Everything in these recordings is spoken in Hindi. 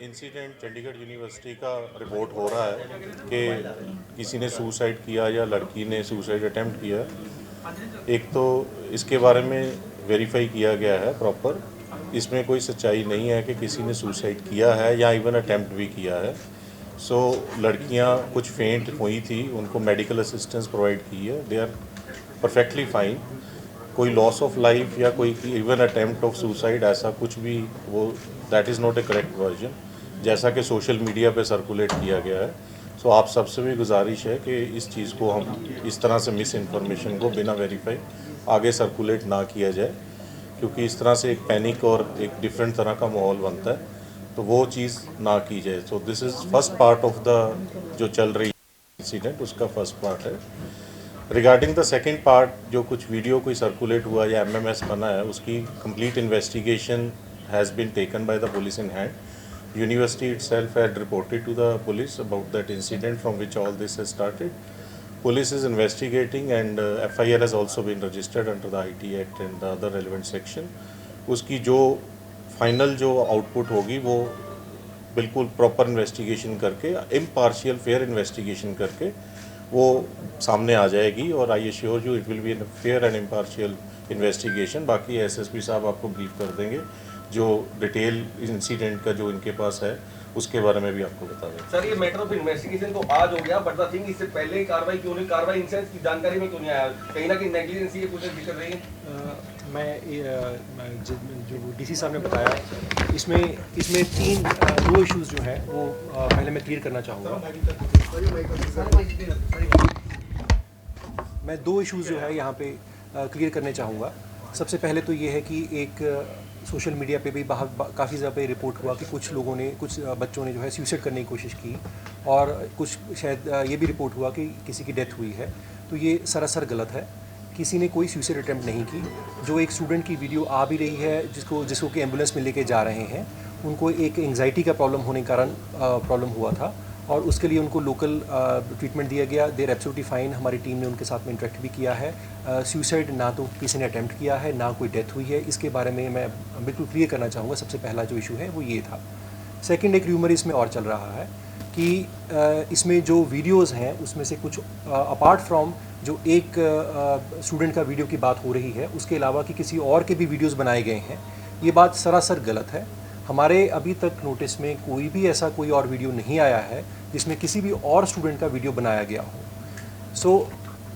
इंसिडेंट चंडीगढ़ यूनिवर्सिटी का रिपोर्ट हो रहा है कि किसी ने सुसाइड किया या लड़की ने सुसाइड अटेम्प्ट किया। एक तो इसके बारे में वेरीफाई किया गया है प्रॉपर, इसमें कोई सच्चाई नहीं है कि किसी ने सुसाइड किया है या इवन अटेम्प्ट भी किया है। सो लड़कियां कुछ फेंट हुई थी, उनको मेडिकल असिस्टेंस प्रोवाइड की है, दे आर परफेक्टली फाइन। कोई लॉस ऑफ लाइफ या कोई इवन अटेम्प्ट ऑफ सुसाइड ऐसा कुछ भी वो that is not A correct version जैसा कि सोशल मीडिया पे सर्कुलेट किया गया है। सो आप सबसे भी गुजारिश है कि इस चीज़ को हम इस तरह से मिस इन्फॉर्मेशन को बिना वेरीफाई आगे सर्कुलेट ना किया जाए, क्योंकि इस तरह से एक पैनिक और एक डिफरेंट तरह का माहौल बनता है, तो वो चीज़ ना की जाए। So this is first part of the जो चल रही इंसिडेंट उसका फर्स्ट पार्ट है। रिगार्डिंग द सेकेंड पार्ट, जो कुछ वीडियो कोई सर्कुलेट हुआ या एमएमएस बना है, उसकी complete investigation has been taken by the police in hand. University itself had reported to the police about that incident from which all this has started. Police is investigating and FIR has also been registered under the IT Act and the other relevant section. उसकी जो फाइनल जो आउटपुट होगी वो बिल्कुल प्रॉपर इन्वेस्टिगेशन करके, इम्पार्शियल फेयर इन्वेस्टिगेशन करके वो सामने आ जाएगी, और I assure you it will be fair and impartial investigation. बाकी एसएसपी साहब आपको ब्रीफ कर देंगे, जो डिटेल इंसिडेंट का जो इनके पास है उसके बारे में भी आपको बता दें। सर, ये मैटर ऑफ इन्वेस्टिगेशन तो आज हो गया, बट द थिंग इससे पहले कार्रवाई क्यों नहीं, कार्रवाई इंसेंस की जानकारी में क्यों नहीं आया? कहीं ना कहीं नेग्लिजेंस ये कुछ दिक्कत रही है। जो डीसी साहब ने बताया, इसमें दो इश्यूज जो है वो पहले मैं क्लियर करना चाहूँगा। मैं दो इश्यूज जो है यहाँ पे क्लियर करने चाहूँगा। सबसे पहले तो ये है कि एक सोशल मीडिया पे भी काफ़ी ज़्यादा रिपोर्ट हुआ कि कुछ लोगों ने, कुछ बच्चों ने जो है सुसाइड करने की कोशिश की, और कुछ शायद ये भी रिपोर्ट हुआ कि किसी की डेथ हुई है। तो ये सरासर गलत है, किसी ने कोई सुसाइड अटैम्प्ट नहीं की। जो एक स्टूडेंट की वीडियो आ भी रही है जिसको कि एम्बुलेंस में लेके जा रहे हैं, उनको एक एंग्जाइटी का प्रॉब्लम होने के कारण प्रॉब्लम हुआ था, और उसके लिए उनको लोकल ट्रीटमेंट दिया गया। देर एब्सोल्युटली फाइन। हमारी टीम ने उनके साथ में इंटरेक्ट भी किया है। सुसाइड ना तो किसी ने अटैम्प्ट किया है, ना कोई डेथ हुई है। इसके बारे में मैं बिल्कुल क्लियर करना चाहूँगा। सबसे पहला जो इशू है वो ये था। सेकंड, एक र्यूमर इसमें और चल रहा है कि इसमें जो वीडियोज़ हैं उसमें से कुछ अपार्ट फ्रॉम जो एक स्टूडेंट का वीडियो की बात हो रही है, उसके अलावा कि किसी और के भी वीडियोज़ बनाए गए हैं। ये बात सरासर गलत है। हमारे अभी तक नोटिस में कोई भी ऐसा कोई और वीडियो नहीं आया है जिसमें किसी भी और स्टूडेंट का वीडियो बनाया गया हो। सो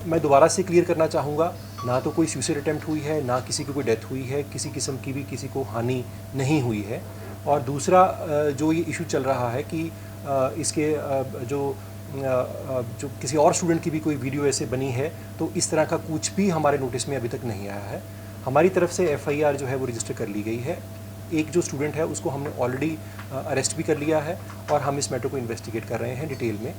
मैं दोबारा से क्लियर करना चाहूँगा, ना तो कोई सुसाइड अटैम्प्ट हुई है, ना किसी की कोई डेथ हुई है, किसी किस्म की भी किसी को हानि नहीं हुई है। और दूसरा जो ये इशू चल रहा है कि इसके जो किसी और स्टूडेंट की भी कोई वीडियो ऐसे बनी है, तो इस तरह का कुछ भी हमारे नोटिस में अभी तक नहीं आया है। हमारी तरफ से FIR जो है वो रजिस्टर कर ली गई है। एक जो स्टूडेंट है उसको हमने ऑलरेडी अरेस्ट भी कर लिया है, और हम इस मैटर को इन्वेस्टिगेट कर रहे हैं डिटेल में।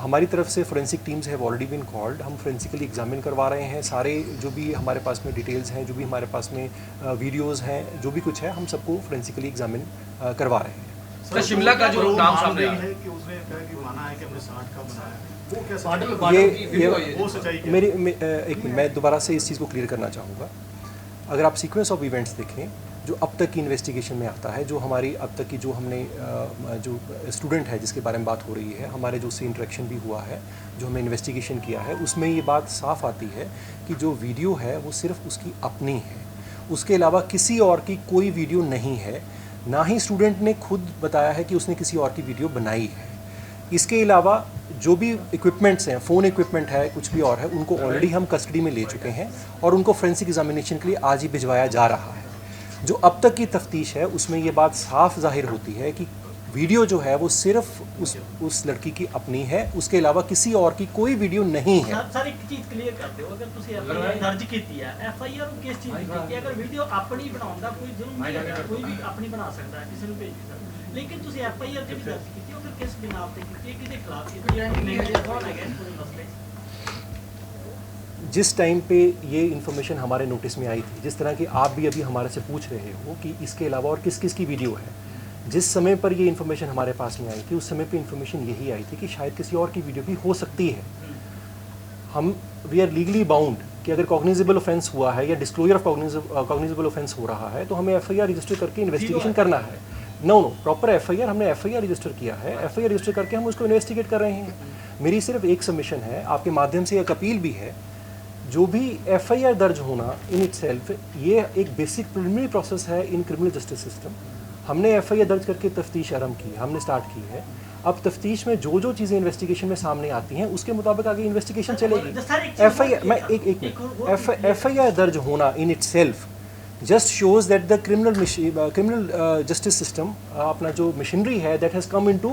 हमारी तरफ से forensic teams have already been called. हम फोरेंसिकली एग्जामिन करवा रहे हैं सारे जो भी हमारे पास में डिटेल्स हैं, जो भी हमारे पास में वीडियोज़ हैं, जो भी कुछ है, हम सबको फोरेंसिकली एग्जामिन करवा रहे हैं। सर, शिमला का जो नाम सामने आया है कि उसने कहा कि माना है कि हमने 60 का बनाया है, वो क्या सच्चाई? ये वो सच्चाई क्या? मेरी एक मिनट, मैं दोबारा से इस चीज़ को क्लियर करना चाहूँगा। अगर आप सीक्वेंस ऑफ इवेंट्स देखें जो अब तक की इन्वेस्टिगेशन में आता है, जो हमारी अब तक की जो हमने जो स्टूडेंट है जिसके बारे में बात हो रही है, हमारे जो उससे इंटरेक्शन भी हुआ है, जो हमने इन्वेस्टिगेशन किया है, उसमें ये बात साफ आती है कि जो वीडियो है वो सिर्फ उसकी अपनी है, उसके अलावा किसी और की कोई वीडियो नहीं है। ना ही स्टूडेंट ने खुद बताया है कि उसने किसी और की वीडियो बनाई है। इसके अलावा जो भी इक्विपमेंट्स हैं, फ़ोन इक्विपमेंट है, कुछ भी और है, उनको ऑलरेडी हम कस्टडी में ले चुके हैं, और उनको फोरेंसिक एग्जामिनेशन के लिए आज ही भिजवाया जा रहा है। जो अब तक की तफ्तीश है उसमें ये बात साफ जाहिर होती है कि वीडियो जो है वो सिर्फ उस लड़की की अपनी है, उसके अलावा किसी और की कोई वीडियो नहीं है। सर एक चीज़ क्लियर कर दो, अगर तुसी FIR दर्ज कीती है, FIR किस चीज़ की कीती है? अगर वीडियो अपनी बनाउंदा कोई जुर्म नहीं है, कोई भी अपनी बना सकता है, किसी ਨੂੰ भेज सकता। लेकिन तुसी FIR ਜਿਹੜੀ दर्ज कीती है, फिर किस बिना पे कीती है, किसके खिलाफ कीती है? नेगलिजेंस कौन है इस पूरे मसले? जिस टाइम पे ये इन्फॉर्मेशन हमारे नोटिस में आई थी, जिस तरह की आप भी अभी हमारे से पूछ रहे हो कि इसके अलावा और किस किस की वीडियो है, जिस समय पर ये इन्फॉर्मेशन हमारे पास में आई थी, उस समय पे इन्फॉर्मेशन यही आई थी कि शायद किसी और की वीडियो भी हो सकती है। हम वी आर लीगली बाउंड कि अगर कॉग्निजेबल ऑफेंस हुआ है या डिस्क्लोजर ऑफ कॉग्निजेबल ऑफेंस हो रहा है, तो हमें FIR रजिस्टर करके इन्वेस्टिगेशन करना है। नो प्रॉपर एफआईआर, हमने एफआईआर रजिस्टर किया है, एफआईआर रजिस्टर करके हम उसको इन्वेस्टिगेट कर रहे हैं। मेरी सिर्फ एक सबमिशन है, आपके माध्यम से एक अपील भी है, जो भी एफआईआर दर्ज होना इन इटसेल्फ ये एक बेसिक प्रिलिमिनरी प्रोसेस है इन क्रिमिनल जस्टिस सिस्टम। हमने एफआईआर दर्ज करके तफ्तीश आरंभ की, हमने स्टार्ट की है। अब तफ्तीश में जो जो चीज़ें इन्वेस्टिगेशन में सामने आती हैं उसके मुताबिक आगे इन्वेस्टिगेशन चलेगी। एफआईआर मैं एक एफआईआर दर्ज होना in itself just shows that the criminal justice system अपना जो machinery है that has come into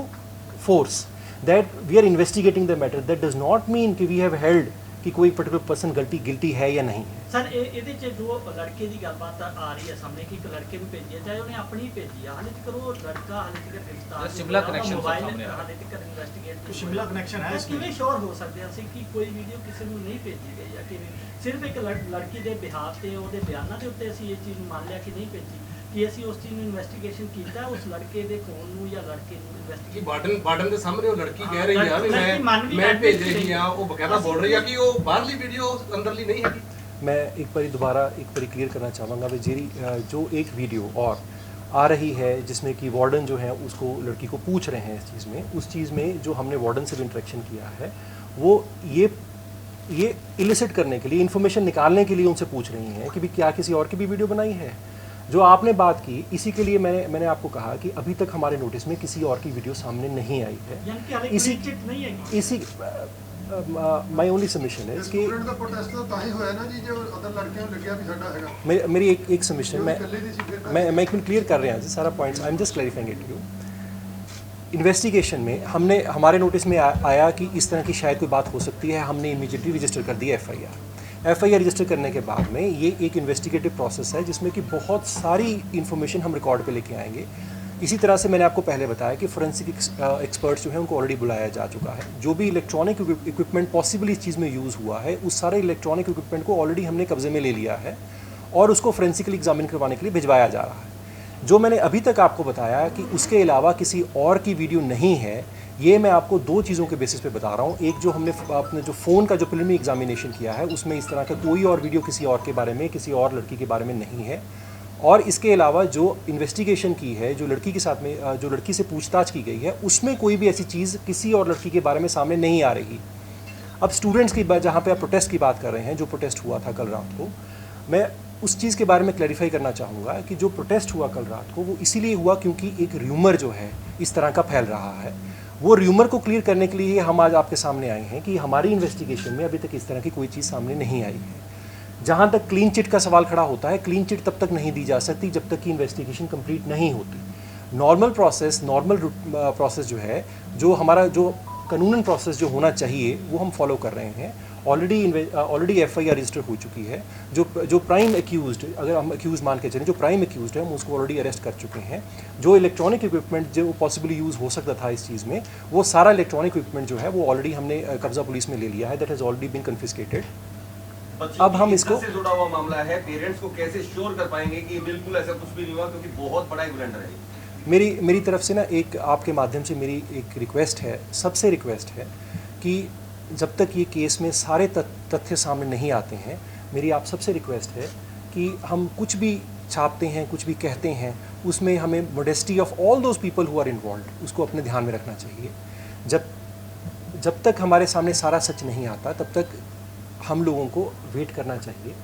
force, that we are investigating the matter, that does not mean कि we have held कि कोई particular person guilty है या नहीं है। सर ਇਹਦੇ ਚ ਜੋ ਲੜਕੇ ਦੀ ਗੱਲਬਾਤ ਆ ਰਹੀ ਹੈ ਸਾਹਮਣੇ ਕਿ ਇੱਕ ਲੜਕੇ ਨੂੰ ਭੇਜੀ ਹੈ, ਚਾਹੇ ਉਹਨੇ ਆਪਣੀ ਹੀ ਭੇਜੀ ਆ, ਹਾਲੇ ਤੱਕ ਉਹ ਲੜਕਾ ਹਾਲੇ ਤੱਕ ਗ੍ਰਿਫਤਾਰ शिमला कनेक्शन ਸਾਹਮਣੇ ਹਾਲੇ ਤੱਕ ਇਨਵੈਸਟੀਗੇਟ शिमला कनेक्शन है इसकी। ਕਿਵੇਂ ਸ਼ੋਰ ਹੋ ਸਕਦੇ ਹਾਂ ਅਸੀਂ ਕਿ ਕੋਈ ਵੀਡੀਓ ਕਿਸੇ ਨੂੰ ਨਹੀਂ ਭੇਜੀ ਗਈ ਜਾਂ ਕਿਵੇਂ ਸਿਰਫ ਇੱਕ ਲੜਕੀ ਦੇ ਬਿਹਾਫ ਤੇ ਉਹਦੇ ਬਿਆਨਾਂ ਦੇ ਉੱਤੇ ਅਸੀਂ ਇਹ ਚੀਜ਼ ਨੂੰ ਮੰਨ ਲਿਆ ਕਿ ਨਹੀਂ ਭੇਜੀ, ਕਿ ਅਸੀਂ ਉਸ ਚੀਜ਼ ਨੂੰ ਇਨਵੈਸਟੀਗੇਸ਼ਨ ਕੀਤਾ ਉਸ ਲੜਕੇ ਦੇ ਖੂਨ ਨੂੰ ਜਾਂ ਲੜਕੇ ਨੂੰ ਕਿ ਇਨਵੈਸਟੀਗੇਟ ਬਾਰਡਨ ਦੇ ਸਾਹਮਣੇ ਉਹ ਲੜਕੀ ਕਹਿ ਰਹੀ ਆ ਵੀ ਲੜਕੀ ਮੰਨ ਵੀ ਮੈਂ ਕਰ ਭੇਜ ਰਹੀ ਰਹੀ ਆ, ਉਹ ਬਕਾਇਦਾ ਬੋਲ ਰਹੀ ਆ ਕਿ ਉਹ ਬਾਹਰਲੀ ਵੀਡੀਓ ਅੰਦਰਲੀ नहीं है। मैं एक बार दोबारा एक बार क्लियर करना चाहूँगा भाई जेरी, जो एक वीडियो और आ रही है जिसमें कि वार्डन जो है उसको लड़की को पूछ रहे हैं इस चीज़ में, उस चीज़ में जो हमने वार्डन से भी इंटरेक्शन किया है वो ये इलिसिट करने के लिए, इन्फॉर्मेशन निकालने के लिए उनसे पूछ रही हैं कि भी क्या किसी और की भी वीडियो बनाई है। जो आपने बात की इसी के लिए मैंने आपको कहा कि अभी तक हमारे नोटिस में किसी और की वीडियो सामने नहीं आई है। यानी कि हाले इसी क्लीन चिट नहीं है इसी माई ओनली सबमिशन है कि स्टूडेंट ਦਾ ਪ੍ਰੋਟੈਸਟ ਤਾਂ ਹੀ ਹੋਇਆ ਨਾ ਜੀ, ਜੋ ਅਦਰ ਲੜਕਿਆਂ ਨੂੰ ਲੱਗਿਆ ਵੀ ਸਾਡਾ ਹੈਗਾ। मेरी एक सबमिशन मैं एक मिनट क्लियर कर रहे हैं जी सारा points, I am just clarifying it you. Investigation में हमने हमारे नोटिस में आया कि इस तरह की शायद कोई बात हो सकती है, हमने इमीडिएटली रजिस्टर कर दी एफआईआर रजिस्टर करने के बाद में ये एक इन्वेस्टिगेटिव प्रोसेस है जिसमें कि बहुत सारी इन्फॉर्मेशन हम रिकॉर्ड पे लेके आएंगे। इसी तरह से मैंने आपको पहले बताया कि फोरेंसिक एक्सपर्ट्स जो हैं उनको ऑलरेडी बुलाया जा चुका है। जो भी इलेक्ट्रॉनिक इक्विपमेंट पॉसिबली इस चीज़ में यूज़ हुआ है उस सारे इलेक्ट्रॉनिक इक्विपमेंट को ऑलरेडी हमने कब्जे में ले लिया है और उसको फोरेंसिकली एग्जामिन करवाने के लिए भिजवाया जा रहा है। जो मैंने अभी तक आपको बताया कि उसके अलावा किसी और की वीडियो नहीं है, ये मैं आपको दो चीज़ों के बेसिस पे बता रहा हूँ। एक जो हमने अपने जो फ़ोन का जो प्रिलिमिनरी एग्जामिनेशन किया है उसमें इस तरह का कोई और वीडियो किसी और के बारे में, किसी और लड़की के बारे में नहीं है। और इसके अलावा जो इन्वेस्टिगेशन की है, जो लड़की के साथ में जो लड़की से पूछताछ की गई है उसमें कोई भी ऐसी चीज़ किसी और लड़की के बारे में सामने नहीं आ रही। अब स्टूडेंट्स की जहाँ पे आप प्रोटेस्ट की बात कर रहे हैं, जो प्रोटेस्ट हुआ था कल रात को, मैं उस चीज़ के बारे में क्लैरिफाई करना चाहूँगा कि जो प्रोटेस्ट हुआ कल रात को वो इसीलिए हुआ क्योंकि एक र्यूमर जो है इस तरह का फैल रहा है। वो र्यूमर को क्लियर करने के लिए हम आज आपके सामने आए हैं कि हमारी इन्वेस्टिगेशन में अभी तक इस तरह की कोई चीज़ सामने नहीं आई है। जहाँ तक क्लीन चिट का सवाल खड़ा होता है, क्लीन चिट तब तक नहीं दी जा सकती जब तक कि इन्वेस्टिगेशन कंप्लीट नहीं होती। नॉर्मल प्रोसेस जो है, जो हमारा जो कानूनन प्रोसेस जो होना चाहिए वो हम फॉलो कर रहे हैं। ऑलरेडी एफआईआर रजिस्टर हो चुकी है। जो प्राइम एक्यूज्ड, अगर हम एक्यूज मान के चलें, जो प्राइम एक्यूज्ड है हम उसको ऑलरेडी अरेस्ट कर चुके हैं। जो इलेक्ट्रॉनिक इक्विपमेंट जो पॉसिबली यूज़ हो सकता था इस चीज़ में, वो सारा इलेक्ट्रॉनिक इक्विपमेंट जो है वो ऑलरेडी हमने कब्जा पुलिस में ले लिया है। That has already been confiscated. अब हम इसको से जुड़ा हुआ मामला है, पेरेंट्स को कैसे श्योर कर पाएंगे कि बिल्कुल ऐसा कुछ भी नहीं हुआ, क्योंकि बहुत बड़ा एक ब्लंडर है। मेरी तरफ से ना एक आपके माध्यम से मेरी एक रिक्वेस्ट है, सबसे रिक्वेस्ट है कि जब तक ये केस में सारे तथ्य सामने नहीं आते हैं, मेरी आप सबसे रिक्वेस्ट है कि हम कुछ भी छापते हैं, कुछ भी कहते हैं, उसमें हमें modesty of all those people who are involve उसको अपने ध्यान में रखना चाहिए। जब तक हमारे सामने सारा सच नहीं आता तब तक हम लोगों को वेट करना चाहिए।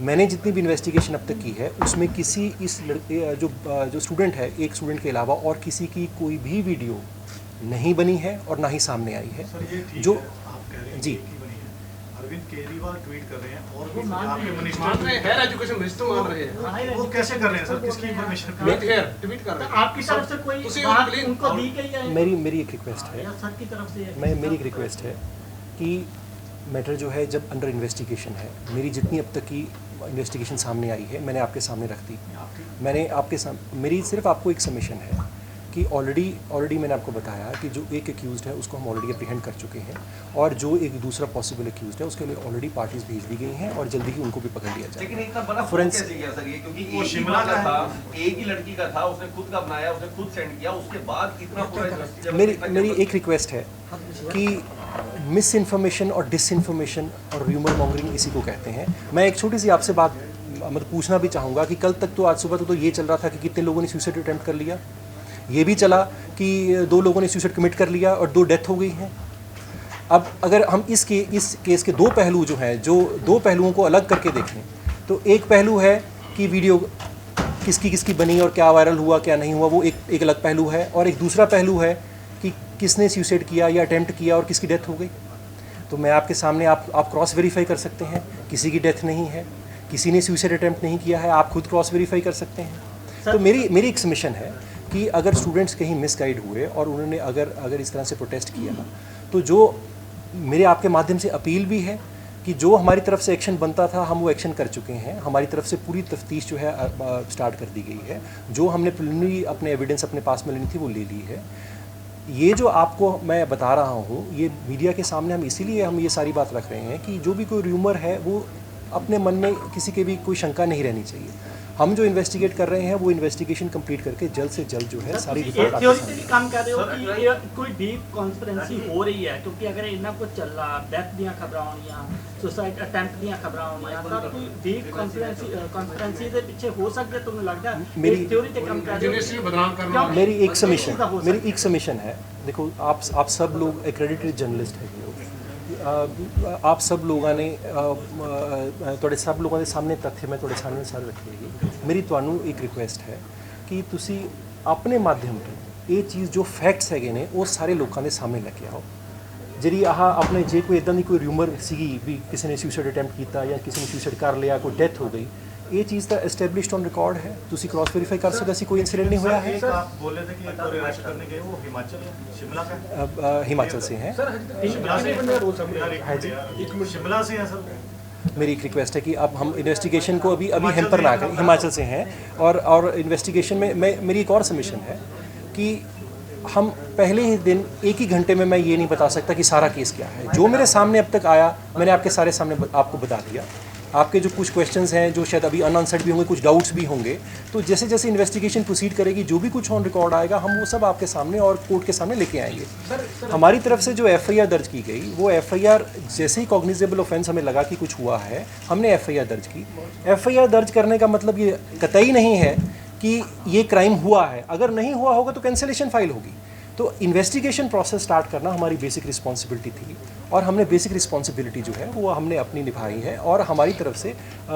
मैंने जितनी भी इन्वेस्टिगेशन अब तक की है उसमें किसी इस जो स्टूडेंट है, एक स्टूडेंट के अलावा और किसी की कोई भी वीडियो नहीं बनी है और ना ही सामने आई है। सर ये ठीक जो है, आप कह रहे हैं जी। कि बनी है। अरविंद केजरीवाल ट्वीट कर रहे हैं और वो भी मान आपके रहे हैं, मान मिनिस्टर रहे हैं, हायर एजुकेशन मिनिस्टर मान रहे हैं। वो कैसे कर रहे हैं सर, किसकी इन्फॉर्मेशन ट्वीट ट्वीट कर रहे हैं। आपकी तरफ से कोई उसी बात को उनको दी गई है मेरी एक रिक्वेस्ट है, या सर की तरफ से मेरी एक रिक्वेस्ट है कि मैटर जो है जब अंडर इन्वेस्टिगेशन है, मेरी जितनी अब तक की इन्वेस्टिगेशन सामने आई है मैंने आपके सामने रख दी। मैंने आपके सामने मेरी सिर्फ आपको एक सबमिशन है कि ऑलरेडी मैंने आपको बताया कि जो एक एक्यूज्ड है उसको हम ऑलरेडी अप्रीहेंड कर चुके हैं और जो एक दूसरा पॉसिबल एक्यूज्ड है उसके लिए ऑलरेडी पार्टीज भेज दी गई हैं और जल्दी ही उनको भी पकड़ लिया लेकिन जाएगा। इतना बड़ा फोन Forensic- कैसे किया सर ये, क्योंकि वो एक ही शिमला मामला का था, एक ही लड़की का था, उसने खुद का बनाया, उसने खुद सेंड किया, उसके बाद इतना पूरा investigation मेरी एक रिक्वेस्ट है कि मिस इन्फॉर्मेशन और डिसइन्फॉर्मेशन और र्यूमर मॉन्गरिंग इसी को कहते हैं। मैं एक छोटी सी आपसे बात मतलब पूछना भी चाहूँगा कि कल तक तो आज सुबह तो ये चल रहा था कि कितने लोगों ने सुसाइड अटेम्प्ट कर लिया, ये भी चला कि 2 लोगों ने सुसाइड कमिट कर लिया और 2 डेथ हो गई हैं। अब अगर हम इस केस के 2 पहलू जो हैं, जो 2 पहलुओं को अलग करके देखें, तो एक पहलू है कि वीडियो किसकी बनी और क्या वायरल हुआ क्या नहीं हुआ, वो एक अलग पहलू है, और एक दूसरा पहलू है कि किसने सुसाइड किया या अटेम्प्ट किया और किसकी डेथ हो गई। तो मैं आपके सामने आप क्रॉस वेरीफाई कर सकते हैं, किसी की डेथ नहीं है, किसी ने सुसाइड अटेम्प्ट नहीं किया है, आप खुद क्रॉस वेरीफाई कर सकते हैं। तो मेरी एक सबमिशन है कि अगर स्टूडेंट्स कहीं मिसगाइड हुए और उन्होंने अगर इस तरह से प्रोटेस्ट किया, तो जो मेरे आपके माध्यम से अपील भी है कि जो हमारी तरफ से एक्शन बनता था हम वो एक्शन कर चुके हैं। हमारी तरफ से पूरी तफ्तीश जो है स्टार्ट कर दी गई है। जो हमने प्रिलिमिनरी अपने एविडेंस अपने पास में लेनी थी वो ले ली है। ये जो आपको मैं बता रहा हूँ, ये मीडिया के सामने हम इसीलिए हम ये सारी बात रख रहे हैं कि जो भी कोई र्यूमर है वो अपने मन में किसी के भी कोई शंका नहीं रहनी चाहिए। हम जो इन्वेस्टिगेट कर रहे हैं वो इन्वेस्टिगेशन कंप्लीट करके जल्द से जल्द जो है सारी रिपोर्ट आपके थ्योरी सामने। से भी काम कर रहे हो कि ये कोई डीप कॉन्स्पिरेंसी हो रही है, क्योंकि अगर इन्ना कुछ चल रहा डेथ ਦੀਆਂ ਖਬਰਾਂ ਆਉਣੀਆਂ, ਸੁਸਾਈਡ ਅਟੈਂਪਟ ਦੀਆਂ ਖਬਰਾਂ ਆਉਣੀਆਂ, ਤਾਂ ਕੋਈ डीप कॉन्स्पिरेंसी ਦੇ ਪਿੱਛੇ ਹੋ ਸਕਦਾ ਤੁਹਾਨੂੰ ਲੱਗਦਾ? मेरी थ्योरी ਤੇ ਕੰਮ कर रहे हो बदनाम करना मेरी एक सबमिशन है। देखो आप सब लोग एक्रेडिटेड जर्नलिस्ट है, आप सब लोगों ने ਤੁਹਾਡੇ सब लोगों के सामने तथ्य मैं ਤੁਹਾਡੇ सामने सारे रखे हैं। मेरी ਤੁਹਾਨੂੰ एक रिक्वेस्ट है कि ਤੁਸੀਂ ਆਪਣੇ ਮਾਧਿਅਮ ਤੋਂ ਇਹ ਚੀਜ਼ ਜੋ ਫੈਕਟਸ ਹੈਗੇ ਨੇ ਉਹ ਸਾਰੇ ਲੋਕਾਂ ਦੇ ਸਾਹਮਣੇ ਲੈ ਕੇ ਆਓ। ਜਿਹੜੀ ਆਪਣੇ ਜੇ ਕੋਈ ਇਦਾਂ ਦੀ ਕੋਈ ਰਿਊਮਰ ਸੀਗੀ ਵੀ ਕਿਸੇ ਨੇ ਸੁਸਾਈਡ ਅਟੈਂਪਟ ਕੀਤਾ ਜਾਂ ਕਿਸੇ ਨੇ ਸੁਸਾਈਡ ਕਰ ਲਿਆ, ਕੋਈ ਡੈਥ ਹੋ ਗਈ, ये चीज़ तो एस्टेब्लिश्ड ऑन रिकॉर्ड है, तुसी क्रॉस वेरीफाई कर सकते, कोई इंसिडेंट नहीं हुआ है। आप बोले थे कि एक और अरेस्ट करने गए, वो हिमाचल शिमला का हिमाचल से हैं। शिमला से शिमला से है सर। मेरी एक रिक्वेस्ट है कि अब हम इन्वेस्टिगेशन को अभी हैम्पर ना करें। हिमाचल से हैं और इन्वेस्टिगेशन में मेरी एक और सबमिशन है कि हम पहले ही दिन एक ही घंटे में मैं ये नहीं बता सकता कि सारा केस क्या है। जो मेरे सामने अब तक आया मैंने आपके सारे सामने आपको बता दिया। आपके जो कुछ क्वेश्चंस हैं जो शायद अभी अनआंसर्ड भी होंगे, कुछ डाउट्स भी होंगे, तो जैसे जैसे इन्वेस्टिगेशन प्रोसीड करेगी जो भी कुछ ऑन रिकॉर्ड आएगा हम वो सब आपके सामने और कोर्ट के सामने लेके आएंगे। हमारी तरफ से जो एफआईआर दर्ज की गई वो एफआईआर जैसे ही कॉग्निजेबल ऑफेंस हमें लगा कि कुछ हुआ है, हमने एफआईआर दर्ज की। एफआईआर दर्ज करने का मतलब ये कतई नहीं है कि ये क्राइम हुआ है। अगर नहीं हुआ होगा तो कैंसिलेशन फाइल होगी। तो इन्वेस्टिगेशन प्रोसेस स्टार्ट करना हमारी बेसिक रिस्पॉन्सिबिलिटी थी और हमने बेसिक रिस्पॉन्सिबिलिटी जो है वो हमने अपनी निभाई है। और हमारी तरफ से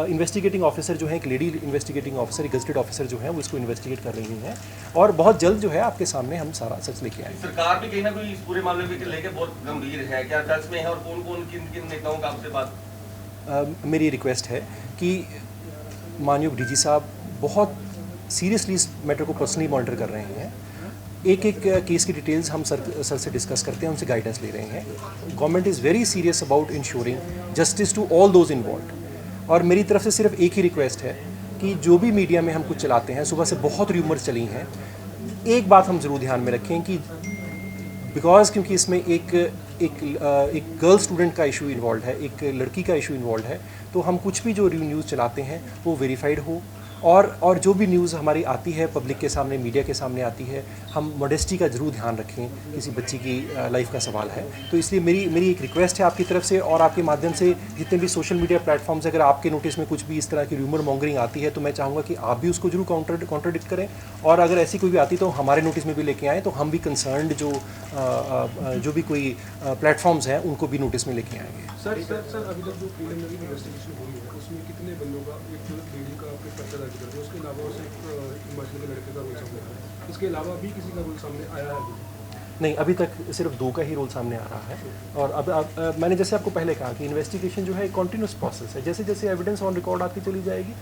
इन्वेस्टिगेटिंग ऑफिसर जो है, एक लेडी इन्वेस्टिगेटिंग ऑफिसर, एक गजेटेड ऑफिसर जो है वो इसको इन्वेस्टिगेट कर रही हैं और बहुत जल्द जो है आपके सामने हम सारा सच लेके आएंगे। सरकार भी कहीं ना कहीं इस पूरे मामले में लेके बहुत गंभीर है, क्या टच में है और कौन कौन किन नेताओं का आपसे बात? मेरी रिक्वेस्ट है कि माननीय डीजी साहब बहुत सीरियसली इस मैटर को पर्सनली मॉनिटर कर रहे हैं। एक एक केस की डिटेल्स हम सर से डिस्कस करते हैं, उनसे गाइडेंस ले रहे हैं। Government is very serious about ensuring justice to all those involve. और मेरी तरफ से सिर्फ एक ही रिक्वेस्ट है कि जो भी मीडिया में हम कुछ चलाते हैं, सुबह से बहुत र्यूमर्स चली हैं, एक बात हम ज़रूर ध्यान में रखें कि क्योंकि इसमें एक गर्ल स्टूडेंट का इशू इन्वॉल्व है, एक लड़की का इशू इन्वॉल्व है, तो हम कुछ भी जो न्यूज़ चलाते हैं वो वेरीफाइड हो। और जो भी न्यूज़ हमारी आती है पब्लिक के सामने, मीडिया के सामने आती है, हम मॉडेस्टी का ज़रूर ध्यान रखें। किसी बच्ची की लाइफ का सवाल है, तो इसलिए मेरी एक रिक्वेस्ट है आपकी तरफ से और आपके माध्यम से जितने भी सोशल मीडिया प्लेटफॉर्म्स, अगर आपके नोटिस में कुछ भी इस तरह की र्यूमर मॉन्गरिंग आती है तो मैं चाहूँगा कि आप भी उसको जरूर कॉन्ट्रडिक्ट करें। और अगर ऐसी कोई भी आती तो हमारे नोटिस में भी लेके आएँ, तो हम भी कंसर्न्ड जो भी कोई प्लेटफॉर्म्स हैं उनको भी नोटिस में लेके आएंगे। सर अभी तक जो प्रीलिमिनरी इन्वेस्टिगेशन हुई है उसमें कितने बंदों का, एक लेडी का आपके पर्चा दर्ज कर दिया, उसके अलावा उसे हिमाचल के लड़के का रोल सामने आया, इसके अलावा भी किसी का रोल सामने आया है? नहीं, अभी तक सिर्फ 2 का ही रोल सामने आ रहा है। और अब मैंने जैसे आपको पहले कहा कि इन्वेस्टिगेशन जो है एक कॉन्टिन्यूस प्रोसेस है। जैसे जैसे एविडेंस ऑन रिकॉर्ड आती चली जाएगी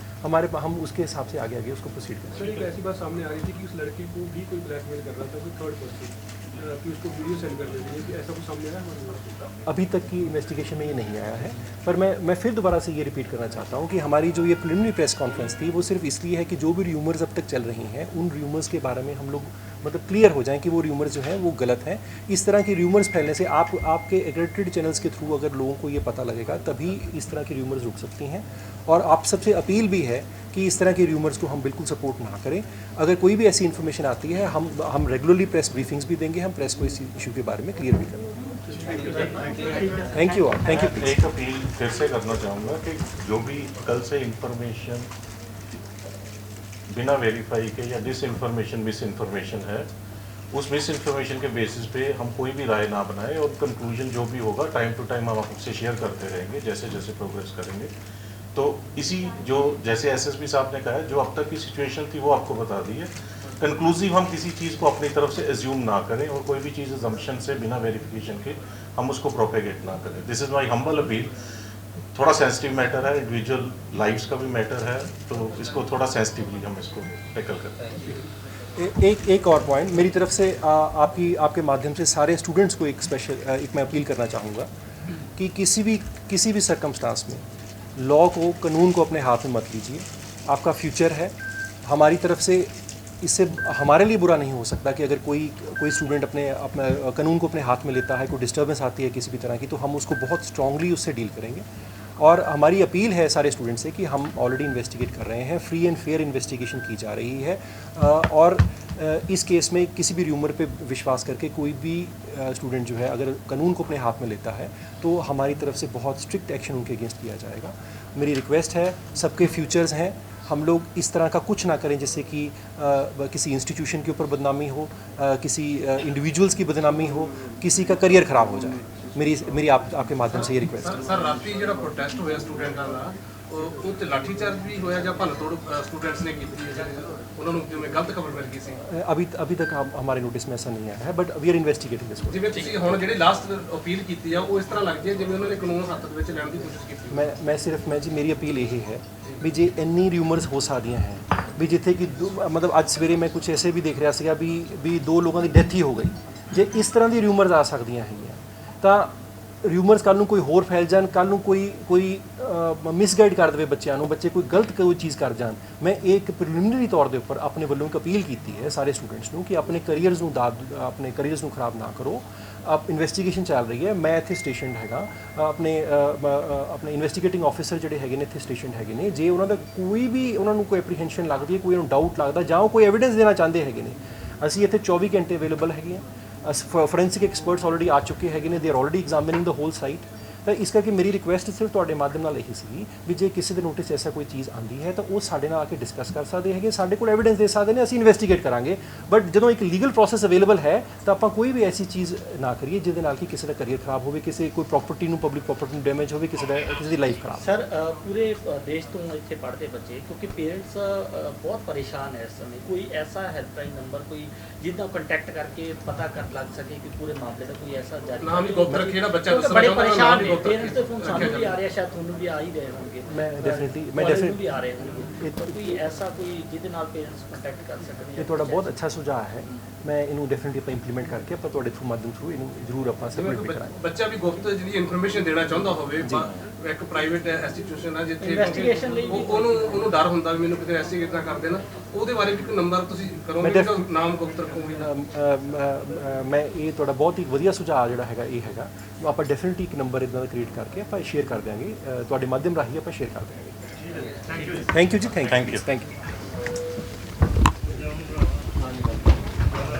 हम उसके हिसाब से आगे उसको प्रोसीड करेंगे। सर एक ऐसी बात सामने आ रही थी कि उस लड़की को भी कोई ब्लैकमेल कर रहा था, कोई थर्ड पर्सन, कि उसको वीडियो सेंड कर देते हैं, कि ऐसा कुछ सामने आया हमारे? अभी तक की इन्वेस्टिगेशन में ये नहीं आया है, पर मैं फिर दोबारा से ये रिपीट करना चाहता हूँ कि हमारी जो ये प्रिलिमिनरी प्रेस कॉन्फ्रेंस थी वो सिर्फ इसलिए है कि जो भी र्यूमर्स अब तक चल रही हैं उन र्यूमर्स के बारे में हम लोग मतलब क्लियर हो जाएं कि वो र्यूमर्स जो हैं वो गलत हैं। इस तरह की र्यूमर्स फैलने से आपके एक्रेडिटेड चैनल्स के थ्रू अगर लोगों को ये पता लगेगा तभी इस तरह की र्यूमर्स रुक सकती हैं। और आप सबसे अपील भी है कि इस तरह की र्यूमर्स को हम बिल्कुल सपोर्ट ना करें। अगर कोई भी ऐसी इन्फॉर्मेशन आती है हम रेगुलरली प्रेस ब्रीफिंग्स भी देंगे, हम प्रेस को इस इशू के बारे में क्लियर भी करेंगे। Thank you all, thank you. एक अपील फिर से करना चाहूँगा कि जो भी कल से इंफॉर्मेशन बिना वेरीफाई के या मिस इन्फॉर्मेशन है, उस मिस इन्फॉर्मेशन के बेसिस पे हम कोई भी राय ना बनाए, और कंक्लूजन जो भी होगा टाइम टू टाइम हम आपसे शेयर करते रहेंगे जैसे जैसे प्रोग्रेस करेंगे। तो इसी जो जैसे एसएसपी साहब ने कहा है, जो अब तक की सिचुएशन थी वो आपको बता दी है। कंक्लूसिव हम किसी चीज़ को अपनी तरफ से एज्यूम ना करें, और कोई भी चीज़ अजम्पशन से बिना वेरिफिकेशन के हम उसको प्रोपेगेट ना करें। This is my humble appeal. थोड़ा सेंसिटिव मैटर है, इंडिविजुअल लाइफ्स का भी मैटर है, तो इसको थोड़ा सेंसिटिवली हम इसको टैकल करते हैं। एक और पॉइंट मेरी तरफ से आपके माध्यम से सारे स्टूडेंट्स को एक मैं अपील करना चाहूँगा कि किसी भी सर्कमस्टांस में लॉ को, कानून को अपने हाथ में मत लीजिए। आपका फ्यूचर है। हमारी तरफ से इससे हमारे लिए बुरा नहीं हो सकता कि अगर कोई स्टूडेंट अपना कानून को अपने हाथ में लेता है, कोई डिस्टर्बेंस आती है किसी भी तरह की, तो हम उसको बहुत स्ट्रांगली उससे डील करेंगे। और हमारी अपील है सारे स्टूडेंट्स से कि हम ऑलरेडी इन्वेस्टिगेट कर रहे हैं, फ्री एंड फेयर इन्वेस्टिगेशन की जा रही है, और इस केस में किसी भी र्यूमर पे विश्वास करके कोई भी स्टूडेंट जो है अगर कानून को अपने हाथ में लेता है तो हमारी तरफ से बहुत स्ट्रिक्ट एक्शन उनके अगेंस्ट लिया जाएगा। मेरी रिक्वेस्ट है, सबके फ्यूचर्स हैं, हम लोग इस तरह का कुछ ना करें जिससे कि किसी इंस्टीट्यूशन के ऊपर बदनामी हो, किसी इंडिविजुअल्स की बदनामी हो, किसी का करियर ख़राब हो जाए। मेरी आपके माध्यम से ये रिक्वेस्ट है। सर राती ਜਿਹੜਾ ਪ੍ਰੋਟੈਸਟ ਹੋਇਆ ਸਟੂਡੈਂਟਾਂ ਦਾ, ਉਹ ਤੇ ਲਾਠੀ ਚਾਰਜ ਵੀ ਹੋਇਆ ਜਾਂ ਭੰਨ ਤੋੜ स्टूडेंट्स ने ਕੀਤੀ ਹੈ, ਉਹਨਾਂ ਨੂੰ ਜਿਵੇਂ ਗਲਤ ਖਬਰ ਮਿਲ ਗਈ ਸੀ? अभी तक हमारे नोटिस में ऐसा नहीं आया है, but we are investigating this. ਜਿਵੇਂ ਤੁਸੀਂ ਹੁਣ ਜਿਹੜੀ ਲਾਸਟ ਅਪੀਲ ਕੀਤੀ ਆ, ਉਹ ਇਸ ਤਰ੍ਹਾਂ ਲੱਗਦੀ ਹੈ ਜਿਵੇਂ ਉਹਨਾਂ ਨੇ ਕਾਨੂੰਨ ਹੱਥ ਦੇ ਵਿੱਚ ਲੈਣ ਦੀ ਕੋਸ਼ਿਸ਼ ਕੀਤੀ। मैं जी मेरी अपील यही है भी जे ਇੰਨੀ ਰਿਊਮਰਸ ਹੋ ਸਕਦੀਆਂ ਹੈ ਵੀ ਜਿੱਥੇ ਕਿ ਮਤਲਬ ਅੱਜ ਸਵੇਰੇ ਮੈਂ ਕੁਝ ਐਸੇ ਵੀ ਦੇਖ ਰਿਹਾ ਸੀਗਾ ਵੀ 2 ਲੋਕਾਂ ਦੀ ਡੈਥ ਹੀ ਹੋ ਗਈ। ਜੇ ਇਸ ਤਰ੍ਹਾਂ ਦੀ ਰਿਊਮਰਸ ਆ ਸਕਦੀਆਂ ਹੈਗੀਆਂ ਤਾਂ ਰਿਊਮਰਸ ਕੱਲ੍ਹ ਨੂੰ ਕੋਈ ਹੋਰ ਫੈਲ ਜਾਣ, ਕੱਲ੍ਹ ਨੂੰ ਕੋਈ ਮਿਸਗਾਈਡ ਕਰ ਦੇਵੇ ਬੱਚਿਆਂ ਨੂੰ, ਬੱਚੇ ਕੋਈ ਗਲਤ ਕੋਈ ਚੀਜ਼ ਕਰ ਜਾਣ। ਮੈਂ ਇੱਕ ਪ੍ਰੀਲਿਮਿਨਰੀ ਤੌਰ ਦੇ ਉੱਪਰ ਆਪਣੇ ਵੱਲੋਂ ਇੱਕ ਅਪੀਲ ਕੀਤੀ ਹੈ ਸਾਰੇ ਸਟੂਡੈਂਟਸ ਨੂੰ ਕਿ ਆਪਣੇ ਕਰੀਅਰਸ ਨੂੰ ਖਰਾਬ ਨਾ ਕਰੋ। ਆਪ ਇਨਵੈਸਟੀਗੇਸ਼ਨ ਚੱਲ ਰਹੀ ਹੈ, ਮੈਂ ਇੱਥੇ ਸਟੇਸ਼ਨਡ ਹੈਗਾ, ਆਪਣੇ ਇਨਵੈਸਟੀਗੇਟਿੰਗ ਆਫੀਸਰ ਜਿਹੜੇ ਹੈਗੇ ਨੇ ਇੱਥੇ ਸਟੇਸ਼ਨਡ ਹੈਗੇ ਨੇ। ਜੇ ਉਹਨਾਂ ਦਾ ਕੋਈ ਵੀ ਉਹਨਾਂ ਨੂੰ ਕੋਈ ਐਪਰੀਹੈਂਸ਼ਨ ਲੱਗਦੀ ਹੈ, ਕੋਈ ਉਹਨਾਂ ਨੂੰ ਡਾਊਟ ਲੱਗਦਾ ਜਾਂ ਉਹ ਕੋਈ ਐਵੀਡੈਂਸ ਦੇਣਾ ਚਾਹੁੰਦੇ ਹੈਗੇ ਨੇ, ਅਸੀਂ ਇੱਥੇ 24 ਘੰਟੇ ਅਵੇਲੇਬਲ ਹੈਗੇ ਹਾਂ। ਫੋਰੈਂਸਿਕ ਐਕਸਪਰਟਸ ਆਲਰੇਡੀ ਆ ਚੁੱਕੇ ਹੈਗੇ ਨੇ, they are already ਐਗਜ਼ਾਮਿਨਿੰਗ the hole site. ਤਾਂ ਇਸ ਕਰਕੇ ਮੇਰੀ ਰਿਕੁਐਸਟ ਸਿਰਫ ਤੁਹਾਡੇ ਮਾਧਿਅਮ ਨਾਲ ਇਹੀ ਸੀ ਵੀ ਜੇ ਕਿਸੇ ਦੇ ਨੋਟਿਸ ਐਸਾ ਕੋਈ ਚੀਜ਼ ਆਉਂਦੀ ਹੈ ਤਾਂ ਉਹ ਸਾਡੇ ਨਾਲ ਆ ਕੇ ਡਿਸਕਸ ਕਰ ਸਕਦੇ ਹੈਗੇ, ਸਾਡੇ ਕੋਲ ਐਵੀਡੈਂਸ ਦੇ ਸਕਦੇ ਨੇ, ਅਸੀਂ ਇਨਵੈਸਟੀਗੇਟ ਕਰਾਂਗੇ। ਬਟ ਜਦੋਂ ਇੱਕ ਲੀਗਲ ਪ੍ਰੋਸੈਸ ਅਵੇਲੇਬਲ ਹੈ ਤਾਂ ਆਪਾਂ ਕੋਈ ਵੀ ਐਸੀ ਚੀਜ਼ ਨਾ ਕਰੀਏ ਜਿਹਦੇ ਨਾਲ ਕਿ ਕਿਸੇ ਦਾ ਕਰੀਅਰ ਖਰਾਬ ਹੋਵੇ, ਕੋਈ ਪ੍ਰੋਪਰਟੀ ਨੂੰ, ਪਬਲਿਕ ਪ੍ਰੋਪਰਟੀ ਨੂੰ ਡੈਮੇਜ ਹੋਵੇ, ਕਿਸੇ ਦੀ ਲਾਈਫ ਖਰਾਬ। ਸਰ ਪੂਰੇ ਦੇਸ਼ ਤੋਂ ਇੱਥੇ ਪੜ੍ਹਦੇ ਬੱਚੇ, ਕਿਉਂਕਿ ਪੇਰੈਂਟਸ ਬਹੁਤ ਪਰੇਸ਼ਾਨ ਹੈ ਇਸ ਸਮੇਂ, ਕੋਈ ਐਸਾ ਹੈਲਪਲਾਈਨ ਨੰਬਰ ਕੋਈ ਜਿੱਦਾਂ ਕੰਟੈਕਟ ਕਰਕੇ ਪਤਾ ਕਰ ਲੱਗ ਸਕੇ ਕਿ ਪੂਰੇ ਮਾਮਲੇ ਦਾ ਕੋਈ ਐਸਾ ਜਾਰੀ ਨਾਮ ਹੀ ਗੁਪਤ ਰੱਖੇ ਨਾ ਬੱਚਾ ਦੱਸਣਾ ਬੜੇ ਚਾਹੁੰਦਾ, ਪਰੇਸ਼ਾਨ ਨਾਮ ਹੀ ਨੇ ਗੁਪਤ ਪੇਰੈਂਟਸ ਦੇ ਫੋਨ ਸਾਨੂੰ ਵੀ ਆ ਰਿਹਾ, ਸ਼ਾਇਦ ਤੁਹਾਨੂੰ ਵੀ ਆ ਹੀ ਰਹੇ ਹੋਣਗੇ। ਮੈਂ ਡੈਫੀਨਿਟਲੀ ਵੀ ਆ ਰਹੇ ਹੋਣਗੇ, ਕੋਈ ਐਸਾ ਕੋਈ ਜਿਹਦੇ ਨਾਲ ਪੇਰੈਂਟਸ ਕੰਟੈਕਟ ਕਰ ਸਕਦੇ। ਇਹ ਤੁਹਾਡਾ ਬਹੁਤ ਅੱਛਾ ਸੁਝਾਅ ਹੈ, ਮੈਂ ਇਹਨੂੰ ਡੈਫੀਨਿਟਲੀ ਆਪਾਂ ਇੰਪਲੀਮੈਂਟ ਕਰਕੇ ਆਪਾਂ ਤੁਹਾਡੇ ਮਾਧਿਅਮ ਥਰੂ ਇਹਨੂੰ ਜ਼ਰੂਰ ਆਪਾਂ ਸਬਮਿਟ ਵੀ ਕਰਾਂਗੇ। ਬੱਚਾ ਵੀ ਗੁਪਤ ਜਿਹੜੀ ਇਨਫੋਰਮੇਸ਼ਨ ਦੇਣਾ ਚਾਹੁੰਦਾ ਹੋਵੇ, ਇੱਕ ਪ੍ਰਾਈਵੇਟ ਇੰਸਟੀਟਿਊਸ਼ਨ ਹੈ ਜਿੱਥੇ ਇਨਵੈਸਟੀਗੇਸ਼ਨ ਲਈ ਉਹਨੂੰ ਡਰ ਹੁੰਦਾ ਵੀ ਮੈਨੂੰ ਕਿਤੇ ਇਨਵੈਸਟੀਗੇਟ ਨਾ ਕਰ ਦੇਣਾ, ਉਹਦੇ ਬਾਰੇ ਵੀ ਕੋਈ ਨੰਬਰ ਤੁਸੀਂ ਕਰੋਗੇ, ਨਾਮ ਗੁਪਤ ਰੱਖੋਗੇ? ਮੈਂ ਇਹ ਤੁਹਾਡਾ ਬਹੁਤ ਹੀ ਵਧੀਆ ਸੁਝਾਅ ਜਿਹੜਾ ਹੈਗਾ ਇਹ ਹੈਗਾ, ਆਪਾਂ ਡੈਫੀਨਿਟਲੀ ਇੱਕ ਨੰਬਰ ਇਦਾਂ ਦਾ ਕ੍ਰੀਏਟ ਕਰਕੇ ਆਪਾਂ ਸ਼ੇਅਰ ਕਰ ਦਿਆਂਗੇ, ਤੁਹਾਡੇ ਮਾਧਿਅਮ ਰਾਹੀਂ ਆਪਾਂ ਸ਼ੇਅਰ ਕਰ ਦਿਆਂਗੇ। ਥੈਂਕ ਯੂ ਜੀ, ਥੈਂਕ ਯੂ।